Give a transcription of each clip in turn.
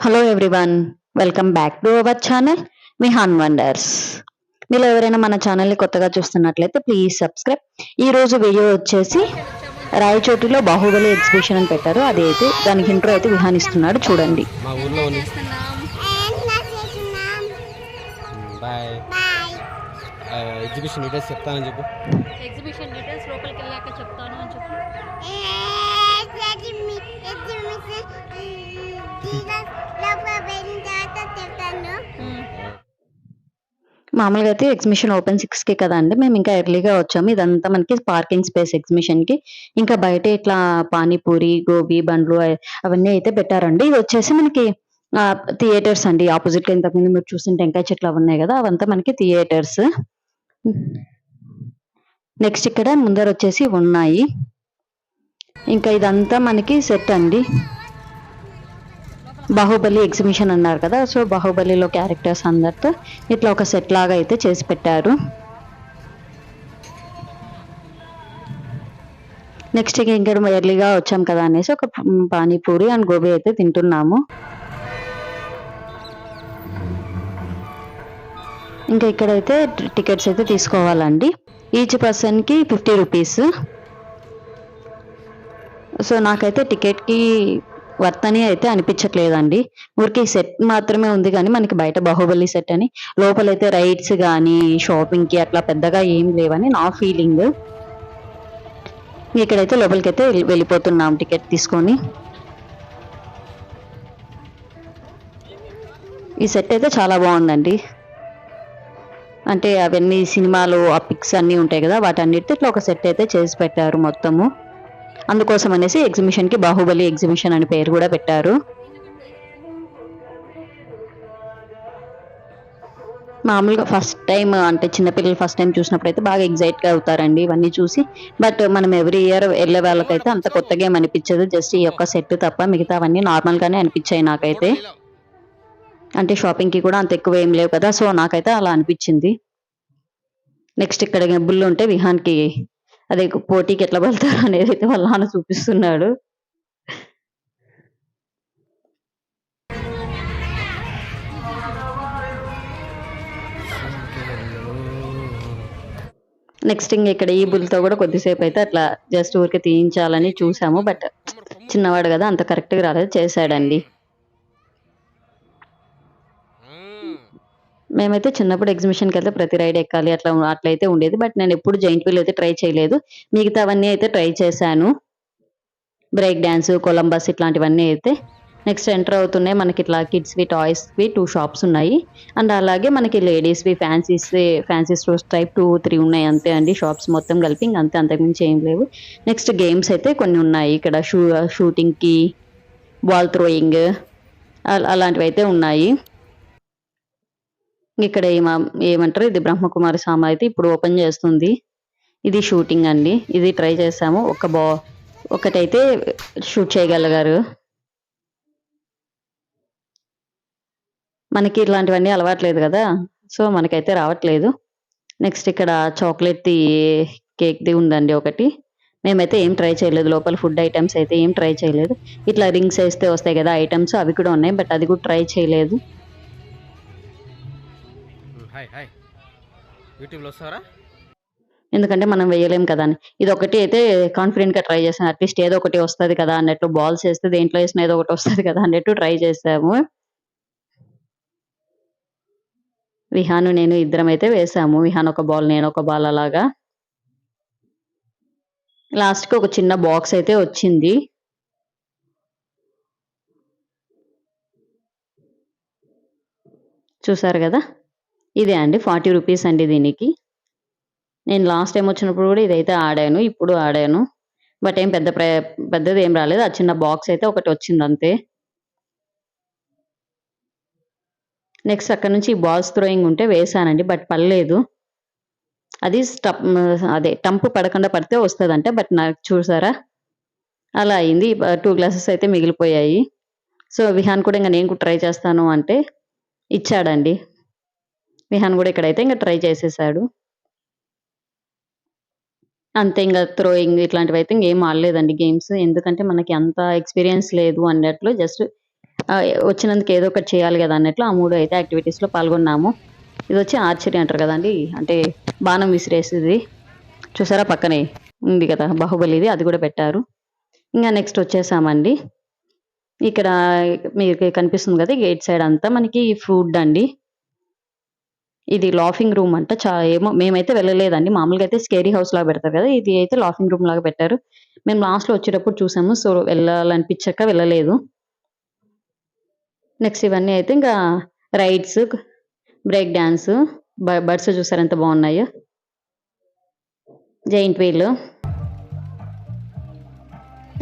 Hello everyone, welcome back to our channel Vihaan wonders. మీరు ఎవరైనా మన ఛానల్ని కొత్తగా చూస్తున్నట్లయితే ప్లీజ్ సబ్స్క్రైబ్. ఈ రోజు వీడియో వచ్చేసి రాయచోటిలో బాహుబలి ఎగ్జిబిషన్ అని పెట్టారు. అది అయితే దానికి ఇంట్రో అయితే విహాన్ ఇస్తున్నాడు, చూడండి. మా ఊర్లో ఎగ్జిబిషన్ డీటెయిల్స్ చెప్తానని చెప్పు. ఎగ్జిబిషన్ డీటెయిల్స్ లోపలికి వెళ్ళాక చెప్తాను అని చెప్పు. మామూలుగా అయితే ఎగ్జిబిషన్ ఓపెన్ 6కి కదా అండి, మేము ఇంకా ఎర్లీగా వచ్చాము. ఇదంతా మనకి పార్కింగ్ స్పేస్ ఎగ్జిబిషన్కి. ఇంకా బయట ఇట్లా పానీపూరి, గోబీ బండ్లు అవన్నీ అయితే పెట్టారండి. ఇది వచ్చేసి మనకి థియేటర్స్ అండి. ఆపోజిట్ గా ఇంతకుముందు మీరు చూసిన టెంకాయ చెట్లు అవి ఉన్నాయి కదా, అవంతా మనకి థియేటర్స్. నెక్స్ట్ ఇక్కడ ముందర వచ్చేసి ఉన్నాయి. ఇంకా ఇదంతా మనకి సెట్ అండి. బాహుబలి ఎగ్జిబిషన్ అన్నారు కదా, సో బాహుబలిలో క్యారెక్టర్స్ అందరితో ఇట్లా ఒక సెట్ లాగా అయితే చేసి పెట్టారు. నెక్స్ట్ ఇక్కడ ఎర్లీగా వచ్చాం కదా అనేసి ఒక పానీపూరి అండ్ గోబీ అయితే తింటున్నాము. ఇంకా ఇక్కడైతే టికెట్స్ అయితే తీసుకోవాలండి. ఈచ్ పర్సన్కి 50 రూపీస్. సో నాకైతే టికెట్కి వర్త్ అని అయితే అనిపించట్లేదండి. ఊరికి సెట్ మాత్రమే ఉంది, కానీ మనకి బయట బాహుబలి సెట్ అని లోపలైతే రైడ్స్ కానీ షాపింగ్కి అట్లా పెద్దగా ఏం లేవని నా ఫీలింగ్. ఇక్కడైతే లోపలికైతే వెళ్ళిపోతున్నాం టికెట్ తీసుకొని. ఈ సెట్ అయితే చాలా బాగుందండి. అంటే అవన్నీ సినిమాలు ఆ పిక్స్ అన్నీ ఉంటాయి కదా, వాటన్నిటితో ఇట్లా ఒక సెట్ అయితే చేసి పెట్టారు మొత్తము. అందుకోసం అనేసి ఎగ్జిబిషన్కి బాహుబలి ఎగ్జిబిషన్ అని పేరు కూడా పెట్టారు. మామూలుగా ఫస్ట్ టైం అంటే చిన్నపిల్లలు ఫస్ట్ టైం చూసినప్పుడు అయితే బాగా ఎగ్జైట్గా అవుతారండి ఇవన్నీ చూసి. బట్ మనం ఎవ్రీ ఇయర్ వెళ్ళే వాళ్ళకైతే అంత కొత్తగా ఏం అనిపించదు. జస్ట్ ఈ యొక్క సెట్ తప్ప మిగతా అవన్నీ నార్మల్గానే అనిపించాయి నాకైతే. అంటే షాపింగ్కి కూడా అంత ఎక్కువ ఏం లేవు కదా, సో నాకైతే అలా అనిపించింది. నెక్స్ట్ ఇక్కడ బుల్లు ఉంటే విహాన్కి అదే పోటీకి ఎట్లా వెళ్తారు అనేది అయితే వాళ్ళ నాన్న చూపిస్తున్నాడు. నెక్స్ట్ ఇక్కడ ఈ బుల్తో కూడా కొద్దిసేపు అయితే అట్లా జస్ట్ ఊరికి తీయించాలని చూసాము. బట్ చిన్నవాడు కదా, అంత కరెక్ట్గా రాలేదు, చేశాడండి. మేమైతే చిన్నప్పుడు ఎగ్జిబిషన్కి వెళ్తే ప్రతి రైడ్ ఎక్కాలి అట్లయితే ఉండేది. బట్ నేను ఎప్పుడు జైంట్ వీల్ అయితే ట్రై చేయలేదు. మిగతావన్నీ అయితే ట్రై చేశాను. బ్రేక్ డ్యాన్స్, కొలంబస్ ఇట్లాంటివన్నీ అయితే. నెక్స్ట్ ఎంటర్ అవుతున్నాయి మనకి ఇట్లా కిడ్స్వి టాయ్స్వి 2 షాప్స్ ఉన్నాయి. అండ్ అలాగే మనకి లేడీస్వి ఫ్యాన్సీ స్టోర్స్ టైప్ 2-3 ఉన్నాయి అంతే అండి. షాప్స్ మొత్తం కలిపి అంతే, అంతకుమించి ఏం లేవు. నెక్స్ట్ గేమ్స్ అయితే కొన్ని ఉన్నాయి ఇక్కడ. షూటింగ్కి, బాల్ థ్రోయింగ్ అలాంటివి అయితే ఉన్నాయి. ఇక్కడ ఏమంటారు, ఇది బ్రహ్మకుమారి సామ అయితే ఇప్పుడు ఓపెన్ చేస్తుంది. ఇది షూటింగ్ అండి. ఇది ట్రై చేసాము. ఒకటైతే షూట్ చేయగలిగారు. మనకి ఇట్లాంటివన్నీ అలవాట్లేదు కదా, సో మనకైతే రావట్లేదు. నెక్స్ట్ ఇక్కడ చాక్లెట్ది కేక్ది ఉందండి ఒకటి. మేమైతే ఏం ట్రై చేయలేదు. లోపల ఫుడ్ ఐటమ్స్ అయితే ఏం ట్రై చేయలేదు. ఇట్లా రింగ్స్ వేస్తే వస్తాయి కదా ఐటమ్స్, అవి కూడా ఉన్నాయి. బట్ అది కూడా ట్రై చేయలేదు. ఎందుకంటే మనం వేయలేం కదా అని. ఇది ఒకటి అయితే కాన్ఫిడెంట్గా ట్రై చేసాను. అట్లీస్ట్ ఏదో ఒకటి వస్తుంది కదా అన్నట్లు, బాల్స్ వేస్తే దేంట్లో వేసినా ఏదో ఒకటి వస్తుంది కదా అన్నట్టు ట్రై చేసాము. విహాన్ నేను ఇద్దరం అయితే వేసాము. విహాన్ ఒక బాల్, నేను ఒక బాల్ అలాగా. లాస్ట్కి ఒక చిన్న బాక్స్ అయితే వచ్చింది. చూసారు కదా, ఇదే అండి 40 రూపీస్ అండి దీనికి. నేను లాస్ట్ టైం వచ్చినప్పుడు కూడా ఇదైతే ఆడాను, ఇప్పుడు ఆడాను. బట్ ఏం పెద్దది ఏం రాలేదు. ఆ చిన్న బాక్స్ అయితే ఒకటి వచ్చింది అంతే. నెక్స్ట్ అక్కడ నుంచి బాల్స్ థ్రోయింగ్ ఉంటే వేసానండి, బట్ పడలేదు. అది టంప్ పడకుండా పడితే వస్తుందంటే, బట్ నాకు చూసారా అలా అయింది. 2 గ్లాసెస్ అయితే మిగిలిపోయాయి. సో విహాన్ కూడా ఇంకా నేను కూడా ట్రై చేస్తాను అంటే ఇచ్చాడండి. విహాన్ కూడా ఇక్కడైతే ఇంకా ట్రై చేసేసాడు. అంతే, ఇంక థ్రోయింగ్ ఇట్లాంటివైతే ఇంకేం ఆడలేదండి గేమ్స్. ఎందుకంటే మనకి అంత ఎక్స్‌పీరియన్స్ లేదు అన్నట్లు జస్ట్ ఆ, వచ్చినందుకు ఏదో ఒకటి చేయాలి కదా అన్నట్లు ఆ 3 అయితే యాక్టివిటీస్లో పాల్గొన్నాము. ఇది వచ్చి ఆర్చరీ అంటారు కదండి, అంటే బాణం విసిరేసేది. చూసారా పక్కనే ఉంది కదా బాహుబలిది, అది కూడా పెట్టారు. ఇంకా నెక్స్ట్ వచ్చేసామండి. ఇక్కడ మీకు కనిపిస్తుంది కదా గేట్ సైడ్ అంతా మనకి ఫుడ్ అండి. ఇది లాఫింగ్ రూమ్ అంట. ఏమో మేమైతే వెళ్ళలేదండి. మామూలుగా అయితే స్కేరీ హౌస్ లాగా పెడతారు కదా, ఇది అయితే లాఫింగ్ రూమ్ లాగా పెట్టారు. మేము లాస్ట్లో వచ్చేటప్పుడు చూసాము, సో వెళ్ళాలనిపించక వెళ్ళలేదు. నెక్స్ట్ ఇవన్నీ అయితే ఇంకా రైడ్స్, బ్రేక్ డాన్స్, బర్డ్స్ చూసారు ఎంత బాగున్నాయో, జైంట్ వీల్.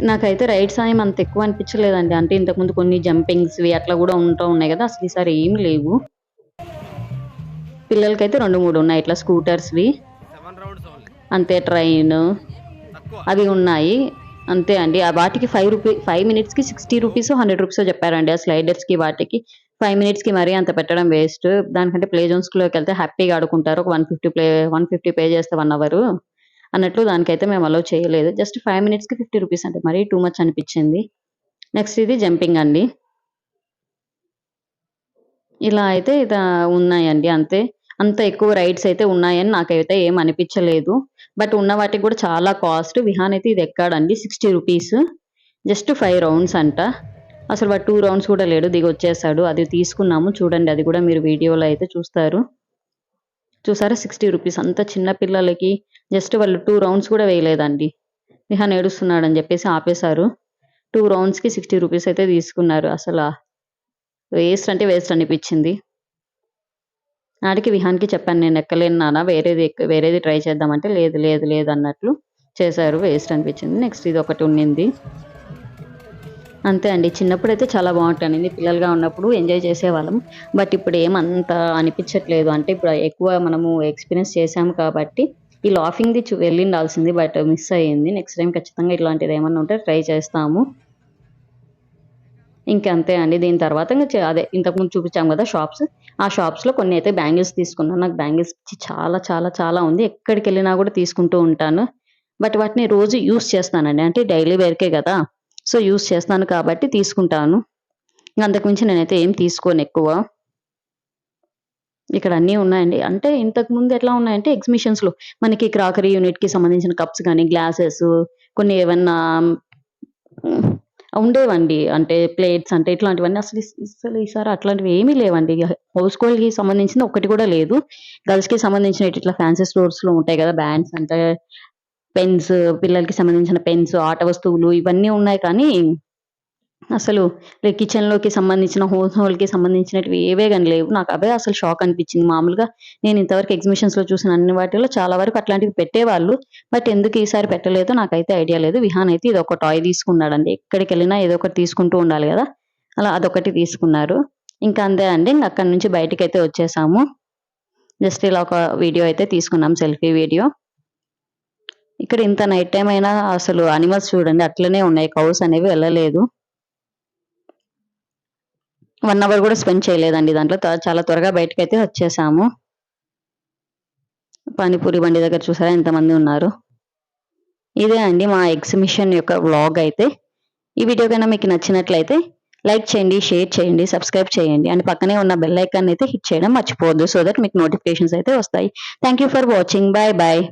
నాకైతే రైడ్స్ ఏం అంత ఎక్కువ అనిపించలేదండి. అంటే ఇంతకుముందు కొన్ని జంపింగ్స్వి అట్లా కూడా ఉంటూ ఉన్నాయి కదా, అసలు ఈసారి ఏమి లేవు. పిల్లలకైతే 2-3 ఉన్నాయి ఇట్లా స్కూటర్స్వి, 7 రౌండ్స్ ఓన్లీ. అంతే. ట్రైన్ తక్కువ. అవి ఉన్నాయి అంతే అండి. ఆ వాటికి 5 మినిట్స్కి 60 రూపీస్ 100 రూపీస్ చెప్పారండి. ఆ స్లైడర్స్కి వాటికి 5 మినిట్స్కి మరీ అంత పెట్టడం వేస్ట్. దానికంటే ప్లే జోన్స్లోకి వెళ్తే హ్యాపీగా ఆడుకుంటారు. ఒక 150 పే చేస్తే 1 అవర్ అన్నట్లు దానికైతే మేము అలో చేయలేదు. జస్ట్ 5 మినిట్స్కి 50 రూపీస్ అంటే మరీ టూ మచ్ అనిపించింది. నెక్స్ట్ ఇది జంపింగ్ అండి. ఇలా అయితే ఉన్నాయండి అంతే. అంత ఎక్కువ రైడ్స్ అయితే ఉన్నాయని నాకైతే ఏం అనిపించలేదు. బట్ ఉన్న వాటికి కూడా చాలా కాస్ట్. విహాన్ అయితే ఇది ఎక్కాడండి 60 రూపీస్. జస్ట్ 5 రౌండ్స్ అంట. అసలు వాడు 2 రౌండ్స్ కూడా లేడు, దిగొచ్చేసాడు. అది తీసుకున్నాము చూడండి, అది కూడా మీరు వీడియోలో అయితే చూస్తారు. చూసారా 60 రూపీస్, అంత చిన్న పిల్లలకి. జస్ట్ వాళ్ళు 2 రౌండ్స్ కూడా వేయలేదండి. విహాన్ ఏడుస్తున్నాడని చెప్పేసి ఆపేశారు. 2 రౌండ్స్కి 60 రూపీస్ అయితే తీసుకున్నారు. అసలు వేస్ట్ అంటే వేస్ట్ అనిపించింది. ఆడికి విహాన్‌కి చెప్పాను, నేను ఎక్కలేను నాన్న, వేరేది ట్రై చేద్దామంటే లేదు లేదు లేదు అన్నట్లు చేశారు. వేస్ట్ అనిపించింది. నెక్స్ట్ ఇది ఒకటి ఉండింది. అంతే అండి. చిన్నప్పుడైతే చాలా బాగుంటానండి. పిల్లలుగా ఉన్నప్పుడు ఎంజాయ్ చేసేవాళ్ళం. బట్ ఇప్పుడు ఏమంత అనిపించట్లేదు. అంటే ఇప్పుడు ఎక్కువ మనము ఎక్స్పీరియన్స్ చేసాము కాబట్టి ఈ లాఫింగ్‌ది వెళ్ళుండాల్సింది, బట్ మిస్ అయ్యింది. నెక్స్ట్ టైం ఖచ్చితంగా ఇట్లాంటిది ఏమన్నా ఉంటే ట్రై చేస్తాము. ఇంక అంతే అండి. దీని తర్వాత అదే ఇంతకుముందు చూపించాం కదా షాప్స్. ఆ షాప్స్‌లో కొన్ని అయితే బ్యాంగిల్స్ తీసుకున్నాను. నాకు బ్యాంగిల్స్ పిచ్చి చాలా చాలా చాలా ఉంది. ఎక్కడికెళ్ళినా కూడా తీసుకుంటూ ఉంటాను. బట్ వాటిని రోజు యూజ్ చేస్తానండి. అంటే డైలీ వేర్‌కే కదా, సో యూజ్ చేస్తాను కాబట్టి తీసుకుంటాను. ఇంక అంతకు మించి నేనైతే ఏం తీసుకోను ఎక్కువ. ఇక్కడ అన్నీ ఉన్నాయండి. అంటే ఇంతకుముందు ఎట్లా ఉన్నాయంటే ఎగ్జిబిషన్స్‌లో మనకి క్రాకరీ యూనిట్‌కి సంబంధించిన కప్స్ గానీ, గ్లాసెస్, కొన్ని ఏవన్నా హ్మ్. ఉండేవండి. అంటే ప్లేట్స్ అంటే ఇట్లాంటివన్నీ అసలు ఈసారి అట్లాంటివి ఏమీ లేవండి. హౌస్ హోల్డ్‌కి సంబంధించింది ఒక్కటి కూడా లేదు. గర్ల్స్‌కి సంబంధించినవి ఇట్లా ఫ్యాన్సీ స్టోర్స్‌లో ఉంటాయి కదా, బ్యాండ్స్ అంటే పెన్స్, పిల్లలకి సంబంధించిన పెన్స్, ఆట వస్తువులు ఇవన్నీ ఉన్నాయి కానీ, అసలు కిచెన్‌లోకి సంబంధించిన, హౌస్ హోల్డ్‌కి సంబంధించినటివి ఏవే గాని లేవు. నాకు అవే అసలు షాక్ అనిపించింది. మామూలుగా నేను ఇంతవరకు ఎగ్జిబిషన్స్‌లో చూసిన అన్ని వాటిల్లో చాలా వరకు అట్లాంటివి పెట్టేవాళ్ళు. బట్ ఎందుకు ఈసారి పెట్టలేదో నాకైతే ఐడియా లేదు. విహాన్ అయితే ఇదొక టాయ్ తీసుకున్నాడండి. ఎక్కడికెళ్ళినా ఏదో ఒకటి తీసుకుంటూ ఉండాలి గదా, అలా అదొకటి తీసుకున్నారు. ఇంకా అంతే అండి. ఇంక అక్కడి నుంచి బయటికైతే వచ్చేసాము. జస్ట్ ఇలా ఒక వీడియో అయితే తీసుకున్నాం, సెల్ఫీ వీడియో. ఇక్కడ ఇంత నైట్ టైమ్ అయినా అసలు అనిమల్స్ చూడండి అట్లనే ఉన్నాయి. కౌస్ అనేవి వెళ్ళలేదు. 1 అవర్ కూడా స్పెండ్ చేయలేదండి దాంట్లో. చాలా త్వరగా బయటకైతే వచ్చేసాము. పానీపూరి బండి దగ్గర చూసారా ఎంతమంది ఉన్నారు. ఇదే అండి మా ఎగ్జిబిషన్ యొక్క వ్లాగ్ అయితే. ఈ వీడియో కన్నా మీకు నచ్చినట్లయితే లైక్ చేయండి, షేర్ చేయండి, సబ్స్క్రైబ్ చేయండి. అండ్ పక్కనే ఉన్న బెల్ ఐకాన్ అయితే హిట్ చేయడం మర్చిపోవద్దు. సో దట్ మీకు నోటిఫికేషన్స్ అయితే వస్తాయి. Thank you for watching. Bye bye.